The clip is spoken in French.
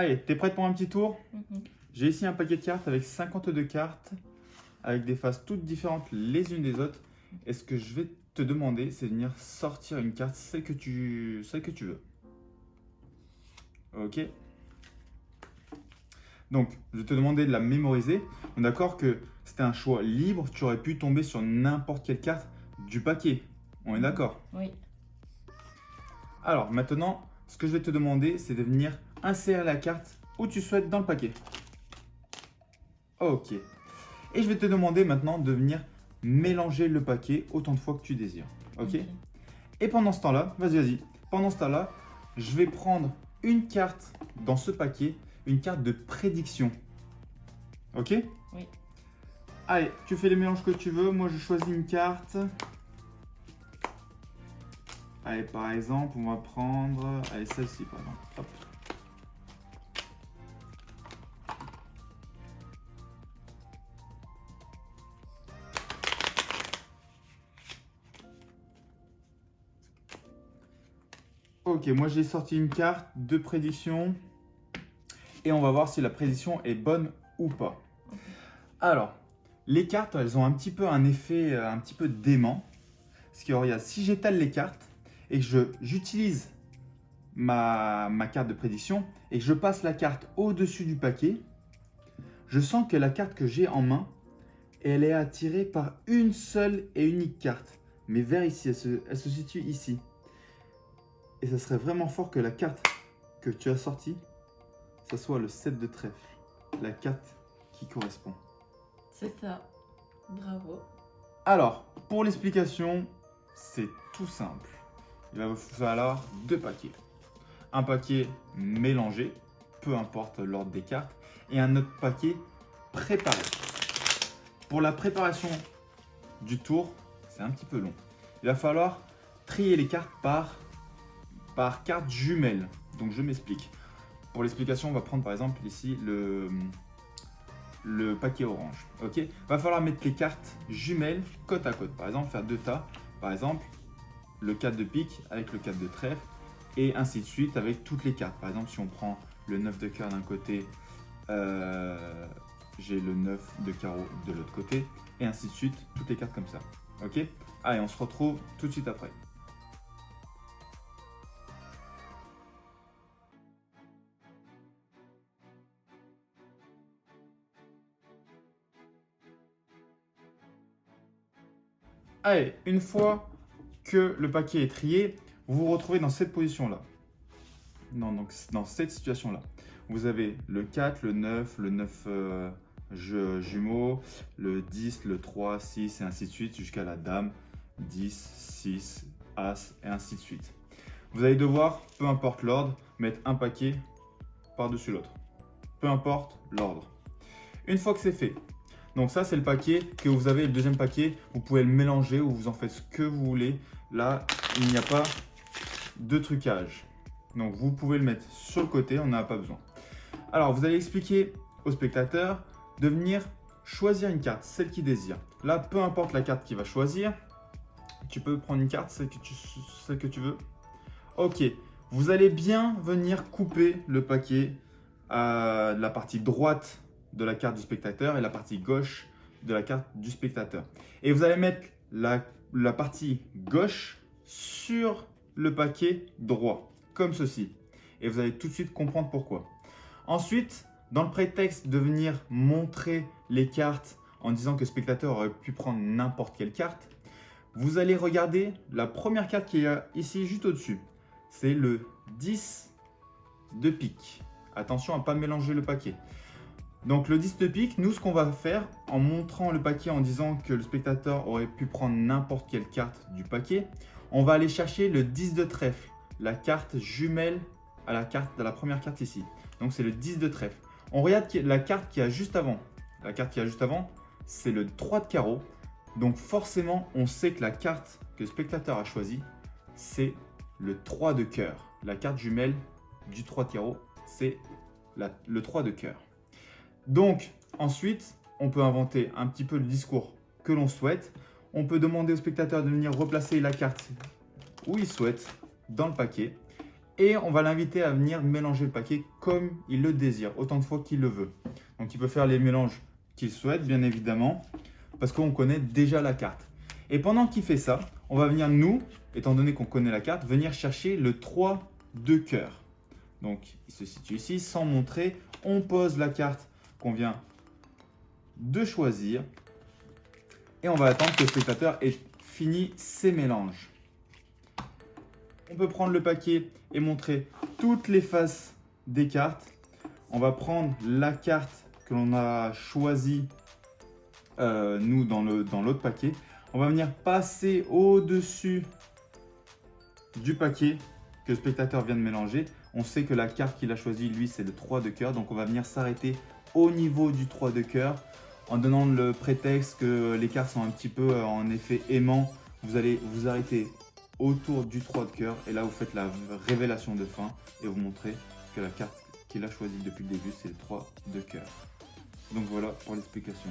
Allez, t'es prête pour un petit tour? Mhm. J'ai ici un paquet de cartes avec 52 cartes, avec des faces toutes différentes les unes des autres. Et ce que je vais te demander, c'est de venir sortir une carte, celle que tu veux. Ok? Donc, je vais te demander de la mémoriser. On est d'accord que c'était un choix libre, tu aurais pu tomber sur n'importe quelle carte du paquet. On est d'accord? Oui. Alors, maintenant, ce que je vais te demander, c'est de venir insérer la carte où tu souhaites dans le paquet. Ok. Et je vais te demander maintenant de venir mélanger le paquet autant de fois que tu désires. Ok? Et pendant ce temps-là, vas-y. Pendant ce temps-là, je vais prendre une carte dans ce paquet, une carte de prédiction. Ok? Oui. Allez, tu fais les mélanges que tu veux. Moi, je choisis une carte. Allez, par exemple, on va prendre... Allez, celle-ci, par exemple. Hop. Ok, moi j'ai sorti une carte de prédiction. Et on va voir si la prédiction est bonne ou pas. Alors, les cartes, elles ont un petit peu un effet un petit peu dément. Parce que regarde, si j'étale les cartes et que j'utilise ma carte de prédiction et que je passe la carte au-dessus du paquet, je sens que la carte que j'ai en main, elle est attirée par une seule et unique carte. Mais vers ici, elle se situe ici. Et ça serait vraiment fort que la carte que tu as sortie, ça soit le 7 de trèfle, la carte qui correspond. C'est ça. Bravo. Alors, pour l'explication, c'est tout simple. Il va vous falloir deux paquets. Un paquet mélangé, peu importe l'ordre des cartes, et un autre paquet préparé. Pour la préparation du tour, c'est un petit peu long. Il va falloir trier les cartes par carte jumelle. Donc je m'explique. Pour l'explication, on va prendre par exemple ici le paquet orange. Ok, va falloir mettre les cartes jumelles côte à côte. Par exemple, faire deux tas. Par exemple, le 4 de pique avec le 4 de trèfle et ainsi de suite avec toutes les cartes. Par exemple, si on prend le 9 de cœur d'un côté, j'ai le 9 de carreau de l'autre côté et ainsi de suite, toutes les cartes comme ça. Ok, allez, on se retrouve tout de suite après. Allez, une fois que le paquet est trié, vous vous retrouvez dans cette position-là. Non, donc dans cette situation-là. Vous avez le 4, le 9 jumeaux, le 10, le 3, 6 et ainsi de suite jusqu'à la dame, 10, 6, as et ainsi de suite. Vous allez devoir, peu importe l'ordre, mettre un paquet par-dessus l'autre. Peu importe l'ordre. Une fois que c'est fait, donc ça c'est le paquet que vous avez, le deuxième paquet, vous pouvez le mélanger ou vous en faites ce que vous voulez. Là, il n'y a pas de trucage. Donc vous pouvez le mettre sur le côté, on n'en a pas besoin. Alors vous allez expliquer au spectateur de venir choisir une carte, celle qu'il désire. Là, peu importe la carte qu'il va choisir, tu peux prendre une carte, celle que tu veux. Ok, vous allez bien venir couper le paquet à la partie droite de la carte du spectateur et la partie gauche de la carte du spectateur. Et vous allez mettre la partie gauche sur le paquet droit, comme ceci. Et vous allez tout de suite comprendre pourquoi. Ensuite, dans le prétexte de venir montrer les cartes en disant que le spectateur aurait pu prendre n'importe quelle carte, vous allez regarder la première carte qui est ici juste au-dessus. C'est le 10 de pique. Attention à ne pas mélanger le paquet. Donc le 10 de pique, nous ce qu'on va faire en montrant le paquet en disant que le spectateur aurait pu prendre n'importe quelle carte du paquet, on va aller chercher le 10 de trèfle, la carte jumelle à la première carte ici. Donc c'est le 10 de trèfle. On regarde la carte qui a juste avant. La carte qui a juste avant, c'est le 3 de carreau. Donc forcément, on sait que la carte que le spectateur a choisie, c'est le 3 de cœur. La carte jumelle du 3 de carreau, c'est le 3 de cœur. Donc ensuite, on peut inventer un petit peu le discours que l'on souhaite. On peut demander au spectateur de venir replacer la carte où il souhaite dans le paquet. Et on va l'inviter à venir mélanger le paquet comme il le désire, autant de fois qu'il le veut. Donc il peut faire les mélanges qu'il souhaite, bien évidemment, parce qu'on connaît déjà la carte. Et pendant qu'il fait ça, on va venir, nous, étant donné qu'on connaît la carte, venir chercher le 3 de cœur. Donc il se situe ici, sans montrer, on pose la carte qu'on vient de choisir. Et on va attendre que le spectateur ait fini ses mélanges. On peut prendre le paquet et montrer toutes les faces des cartes. On va prendre la carte que l'on a choisie, nous, dans l'autre paquet. On va venir passer au-dessus du paquet que le spectateur vient de mélanger. On sait que la carte qu'il a choisie, lui, c'est le 3 de cœur. Donc, on va venir s'arrêter au niveau du 3 de cœur en donnant le prétexte que les cartes sont un petit peu en effet aimant. Vous allez vous arrêter autour du 3 de cœur et là vous faites la révélation de fin et vous montrez que la carte qu'il a choisie depuis le début c'est le 3 de cœur. Donc voilà pour l'explication.